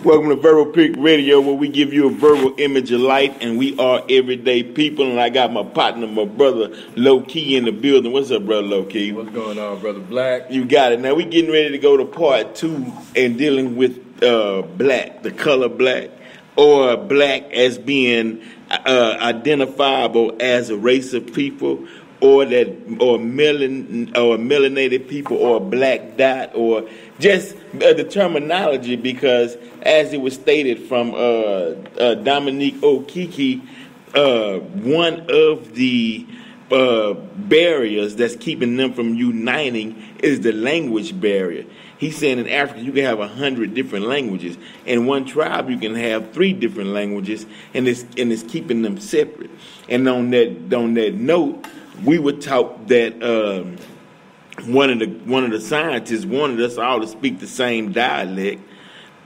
Welcome to Verbal Pick Radio, where we give you a verbal image of life, and we are everyday people. And I got my partner, my brother, Low Key, in the building. What's up, brother Low Key? What's going on, brother Blac? You got it. Now we getting ready to go to part 2 and dealing with black, the color black, or black as being identifiable as a race of people, or melanated people, or a black dot, or just the terminology, because as it was stated from Dominique Okiki, one of the barriers that's keeping them from uniting is the language barrier. He's saying in Africa you can have 100 different languages. In one tribe you can have 3 different languages, and it's keeping them separate. And on that note, we were taught that one of the scientists wanted us all to speak the same dialect,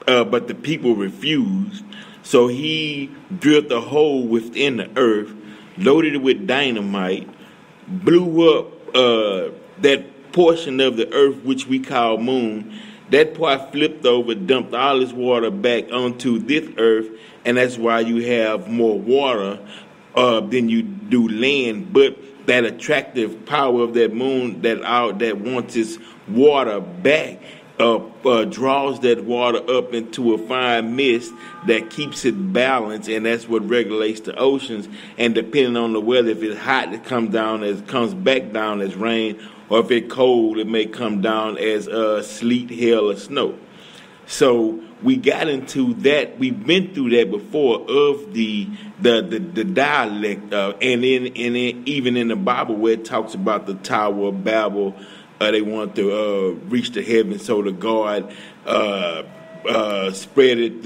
but the people refused. So he drilled a hole within the earth, loaded it with dynamite, blew up that portion of the earth which we call moon. That part flipped over, dumped all this water back onto this earth, and that's why you have more water than you do land. But that attractive power of that moon that wants its water back draws that water up into a fine mist that keeps it balanced, and that's what regulates the oceans. And depending on the weather, if it's hot, it comes back down as rain, or if it's cold, it may come down as sleet, hail, or snow. So we got into that. We've been through that before of the dialect, and even in the Bible where it talks about the Tower of Babel, they want to reach the heavens, so the God spread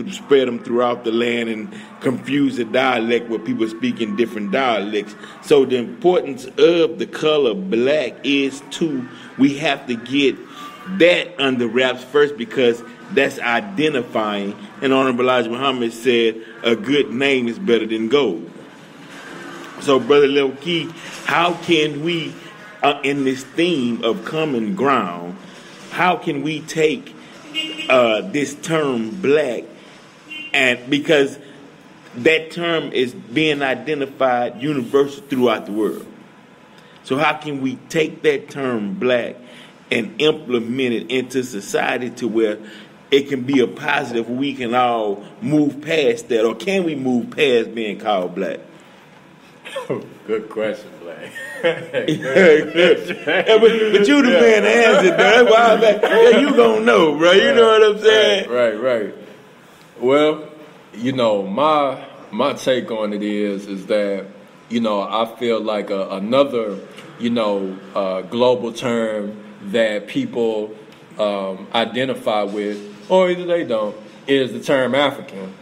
them throughout the land and confuse the dialect where people speak in different dialects. So the importance of the color black is we have to get that under wraps first, because that's identifying. And Honorable Elijah Muhammad said a good name is better than gold. So, Brother Lil Key, how can we, in this theme of common ground, how can we take this term black, and because that term is being identified universal throughout the world. So how can we take that term black and implement it into society to where it can be a positive, we can all move past that? Or can we move past being called black? Good question, Blac. But you the man to answer, bro. That's why I'm like, yeah, you gonna know, bro. You know what I'm saying? Right. Well, my take on it is that, I feel like another, global term that people identify with, or either they don't, is the term African.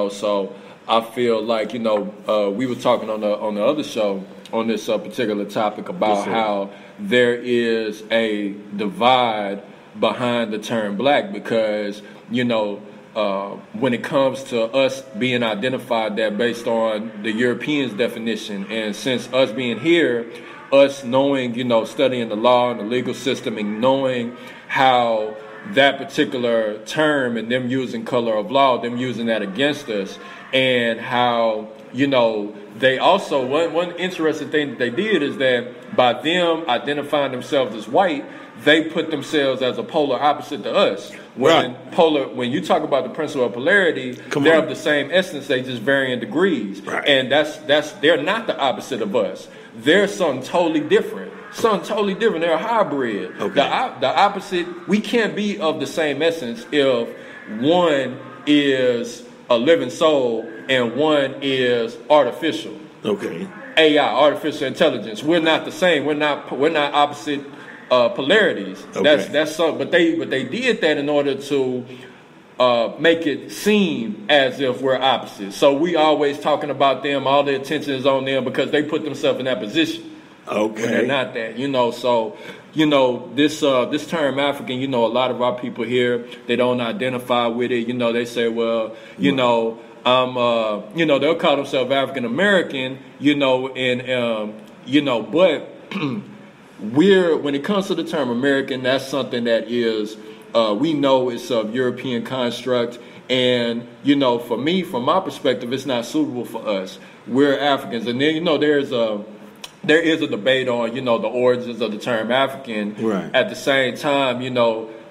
So I feel like, we were talking on the other show on this particular topic about how there is a divide behind the term black, because, when it comes to us being identified that based on the Europeans' definition, and since us being here, us knowing, studying the law and the legal system and knowing how that particular term and them using color of law, them using that against us, and how, they also, one interesting thing that they did is that by them identifying themselves as white, they put themselves as a polar opposite to us. When you talk about the principle of polarity, they're of the same essence, they just vary in degrees. Right. And they're not the opposite of us. They're something totally different. They're a hybrid. Okay. The opposite, we can't be of the same essence if one is a living soul and one is artificial. Okay. AI, artificial intelligence. We're not the same. We're not opposite polarities. Okay. That's something. But they did that in order to make it seem as if we're opposites. So we always talking about them. All the attention is on them because they put themselves in that position. Okay. When they're not that, So this term African, a lot of our people here, they don't identify with it. They say, well, I'm, they'll call themselves African American, but when it comes to the term American, that's something that is We know it's of European construct. And, for me, from my perspective, it's not suitable for us. We're Africans. And then, there is a debate on, the origins of the term African. Right. At the same time,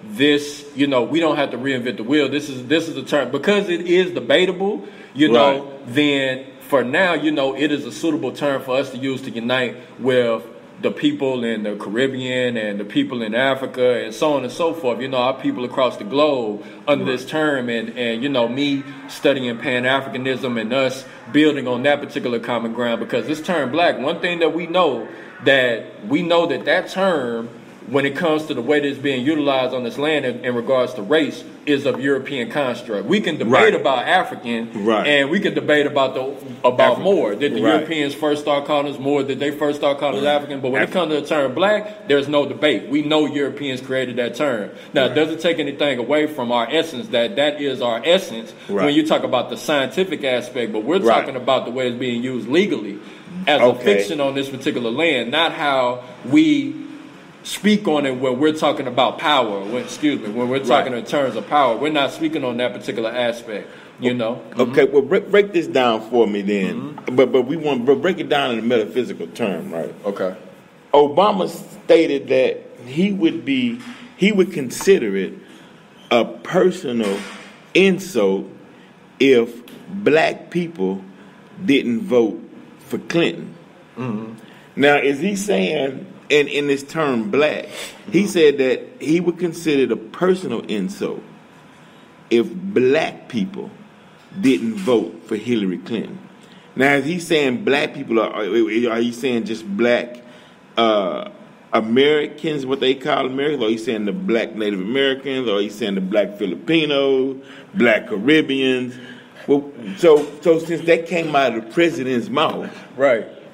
this, we don't have to reinvent the wheel. This is a term, because it is debatable, then for now, it is a suitable term for us to use to unite with the people in the Caribbean and the people in Africa and so on and so forth. Our people across the globe under this term, and me studying Pan-Africanism and us building on that particular common ground, because this term Black, one thing that we know that term, when it comes to the way that it's being utilized on this land in regards to race, is of European construct. We can debate about African, and we can debate about more. Did the Europeans first start calling us more? Did they first start calling us African? But when it comes to the term Black, there's no debate. We know Europeans created that term. Now, it doesn't take anything away from our essence, that is our essence when you talk about the scientific aspect, but we're talking about the way it's being used legally as a fiction on this particular land, not how we speak on it when we're talking about power. When we're talking in terms of power, we're not speaking on that particular aspect. Okay, well, break this down for me then. But we want to break it down in a metaphysical term, right? Okay. Obama stated that he would consider it a personal insult if Black people didn't vote for Clinton. Now, is he saying, in this term Black, he said that he would consider it a personal insult if Black people didn't vote for Hillary Clinton? Now, is he saying Black people, are you saying just Black Americans, what they call Americans, or are you saying the Black Native Americans, or are you saying the Black Filipinos, Black Caribbeans? Well, so since that came out of the president's mouth,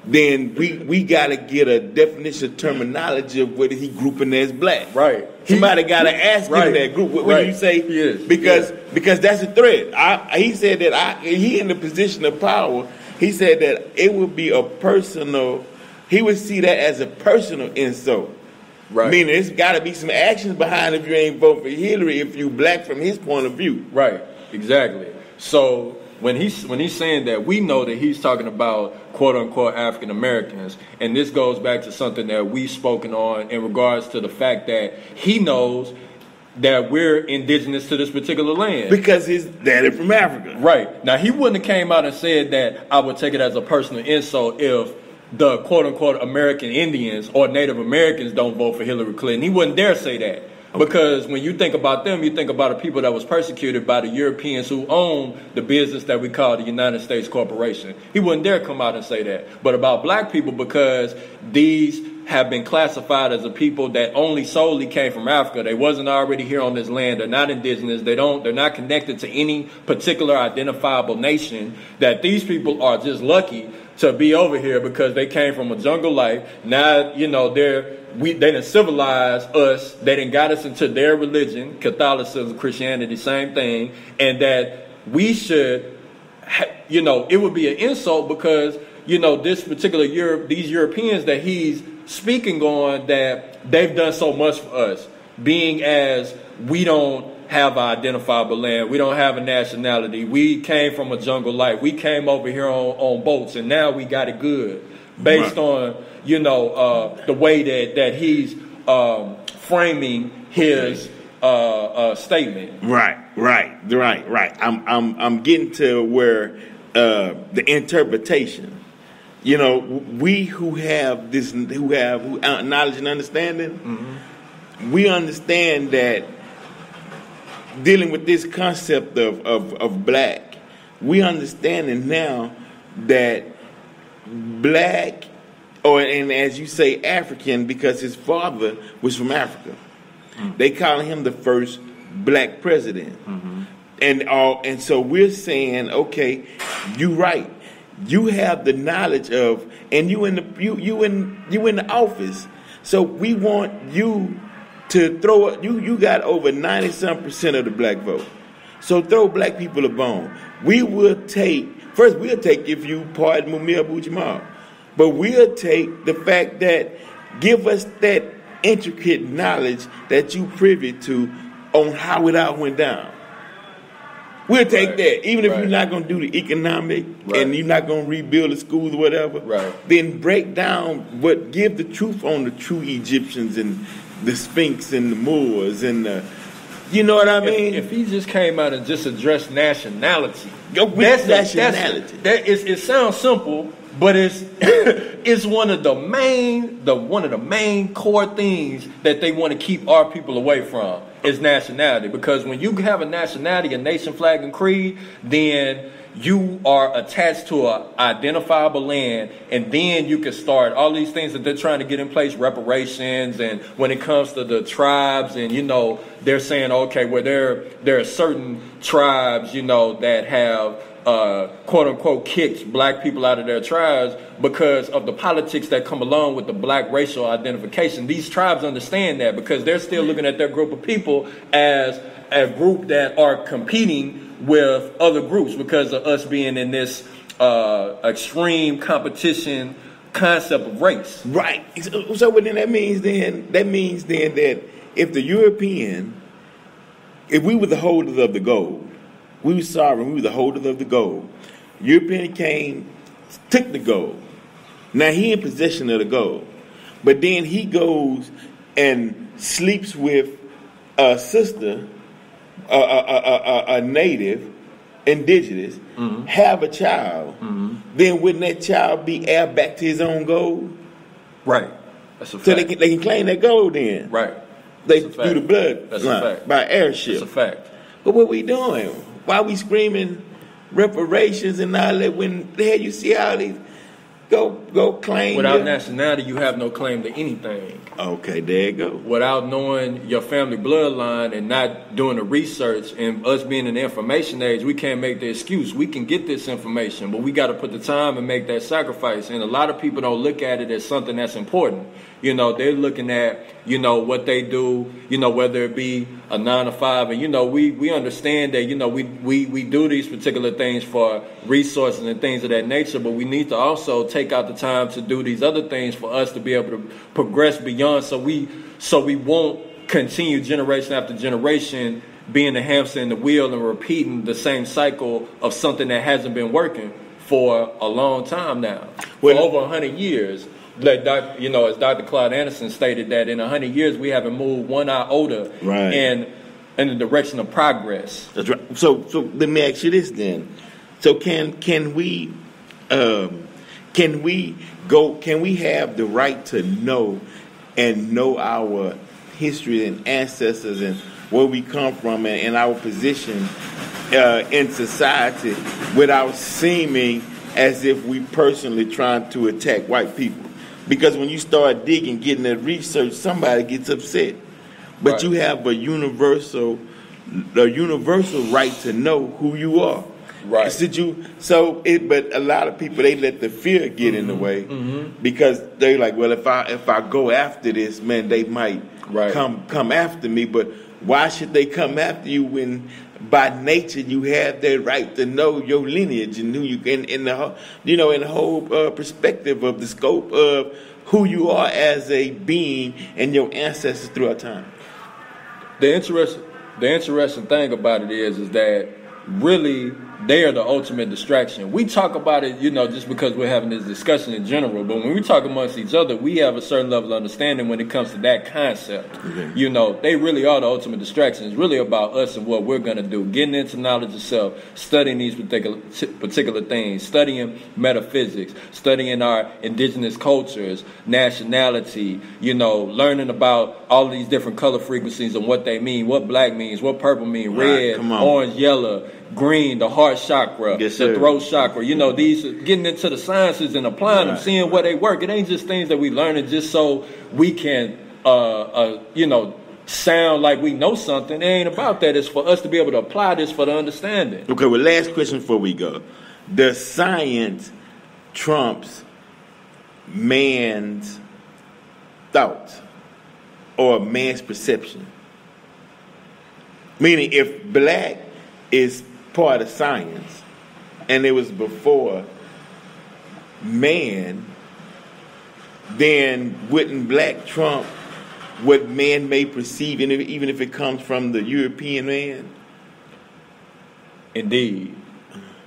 then we got to get a definition of terminology of what is he grouping as Black. Somebody got to ask him that group. What do you say? Because that's a threat. He said that he in the position of power. He said that it would be a personal. He would see that as a personal insult. Meaning there's got to be some actions behind if you ain't vote for Hillary if you Black from his point of view. Exactly. So when he's saying that, we know that he's talking about quote unquote African Americans, and this goes back to something that we've spoken on in regards to the fact that he knows that we're indigenous to this particular land because his daddy from Africa. Now, he wouldn't have came out and said that I would take it as a personal insult if the quote unquote American Indians or Native Americans don't vote for Hillary Clinton. He wouldn't dare say that. Because when you think about them, you think about a people that was persecuted by the Europeans who own the business that we call the United States Corporation. He wouldn't dare come out and say that. But about Black people, because these have been classified as a people that only solely came from Africa. They wasn't already here on this land. They're not indigenous. They're not connected to any particular identifiable nation. That these people are just lucky to be over here because they came from a jungle life. Now, they done civilized us. They done got us into their religion, Catholicism, Christianity, same thing. And that we should, it would be an insult because, this particular these Europeans that he's speaking on, that they've done so much for us, being as we don't have an identifiable land, we don't have a nationality, we came from a jungle life, we came over here on boats, and now we got it good, based on the way that he's framing his statement. Right. I'm getting to where the interpretation. We who have knowledge and understanding, we understand that dealing with this concept of Black, we understand now that Black, and as you say, African, because his father was from Africa. They call him the first Black president. And so we're saying, okay, you're right. You have the knowledge of, and you in the office. So we want you to throw it. You got over 90% of the Black vote. So throw Black people a bone. We'll take, if you pardon Mumia Bujamal, but we'll take the fact that give us that intricate knowledge that you privy to on how it all went down. We'll take that. Even if Right. you're not going to do the economic Right. and you're not going to rebuild the schools or whatever, Right. then break down give the truth on the true Egyptians and the Sphinx and the Moors and the, you know what I mean? If he just came out and just addressed nationality, Go with nationality. It sounds simple, but it's it's one of the main core things that they want to keep our people away from is nationality. Because when you have a nationality, a nation, flag, and creed, then you are attached to a identifiable land, and then you can start all these things that they're trying to get in place, reparations, and when it comes to the tribes, and they're saying, okay, well there are certain tribes, that have quote unquote kicked black people out of their tribes because of the politics that come along with the black racial identification. These tribes understand that because they're still looking at their group of people as a group that are competing with other groups because of us being in this extreme competition concept of race. Right. So what then that means that if the European, if we were the holders of the gold, we were sovereign, we were the holders of the gold. European came, took the gold. Now he in possession of the gold. But then he goes and sleeps with a sister, a native, indigenous, have a child, then wouldn't that child be heir back to his own gold? Right. That's a fact. So they can claim that gold then. Right. They do the blood That's a fact. by airship. That's a fact. But what we doing? Why we screaming reparations and all that when the hell you see all these go claim without nationality you have no claim to anything. Okay, there you go. Without knowing your family bloodline and not doing the research, and us being in the information age, we can't make the excuse. We can get this information, but we got to put the time and make that sacrifice. And a lot of people don't look at it as something that's important. They're looking at, what they do, whether it be a 9 to 5. And, we understand that, we do these particular things for resources and things of that nature, but we need to also take out the time to do these other things for us to be able to progress beyond so we won't continue generation after generation being the hamster in the wheel and repeating the same cycle of something that hasn't been working for a long time now. For over 100 years. Like as Dr. Claude Anderson stated, that in 100 years we haven't moved one iota in the direction of progress. That's right. So let me ask you this then. So can we have the right to know our history and ancestors and where we come from and our position in society without seeming as if we personally trying to attack white people? Because when you start digging, getting that research, somebody gets upset. But Right. you have a universal right to know who you are. Right. But a lot of people, they let the fear get in the way because they're like, well, if I go after this, man, they might come after me. But why should they come after you when by nature you have that right to know your lineage and who you in the whole perspective of the scope of who you are as a being and your ancestors throughout time? The interesting thing about it is that really they are the ultimate distraction. We talk about it, just because we're having this discussion in general, but when we talk amongst each other, we have a certain level of understanding when it comes to that concept. Mm-hmm. They really are the ultimate distraction. It's really about us and what we're going to do, getting into knowledge of self, studying these particular things, studying metaphysics, studying our indigenous cultures, nationality, learning about all these different color frequencies and what they mean, what black means, what purple means, red, orange, yellow, green, the heart chakra, the throat chakra, these getting into the sciences and applying them, seeing where they work. It ain't just things that we learning just so we can sound like we know something. It ain't about that. It's for us to be able to apply this for the understanding. Okay, well, last question before we go. Does science trumps man's thoughts or man's perception? Meaning, if black is part of science and it was before man, then wouldn't black trump what man may perceive, and even if it comes from the European man? Indeed.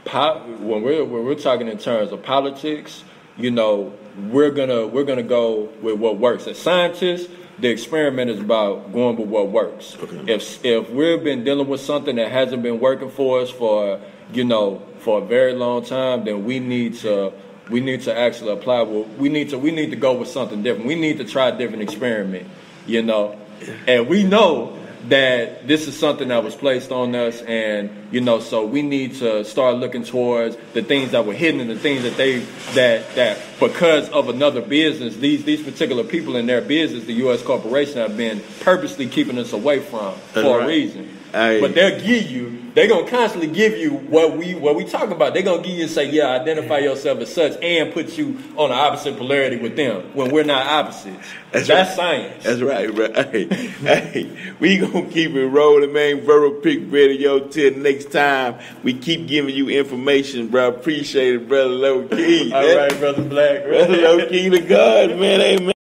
When we're talking in terms of politics, you know, we're gonna go with what works. As scientists, the experiment is about going with what works. Okay. If we've been dealing with something that hasn't been working for us for a very long time, then we need to actually apply. We need to go with something different. We need to try a different experiment, you know. And we know that this is something that was placed on us, and you know, so we need to start looking towards the things that were hidden and the things that because of another business, these particular people in their business, the U.S. corporation, have been purposely keeping us away from for a reason. But they're gonna constantly give you what we talk about. They're gonna give you and say, yeah, identify yourself as such, and put you on the opposite polarity with them when we're not opposites. That's right. Science. That's right, bro. Hey, we gonna keep it rolling, man. Verbal Pick Radio. Till next time, we keep giving you information, bro. Appreciate it, brother. Low key. All right, brother Black. Brother Low key to God, man. Amen.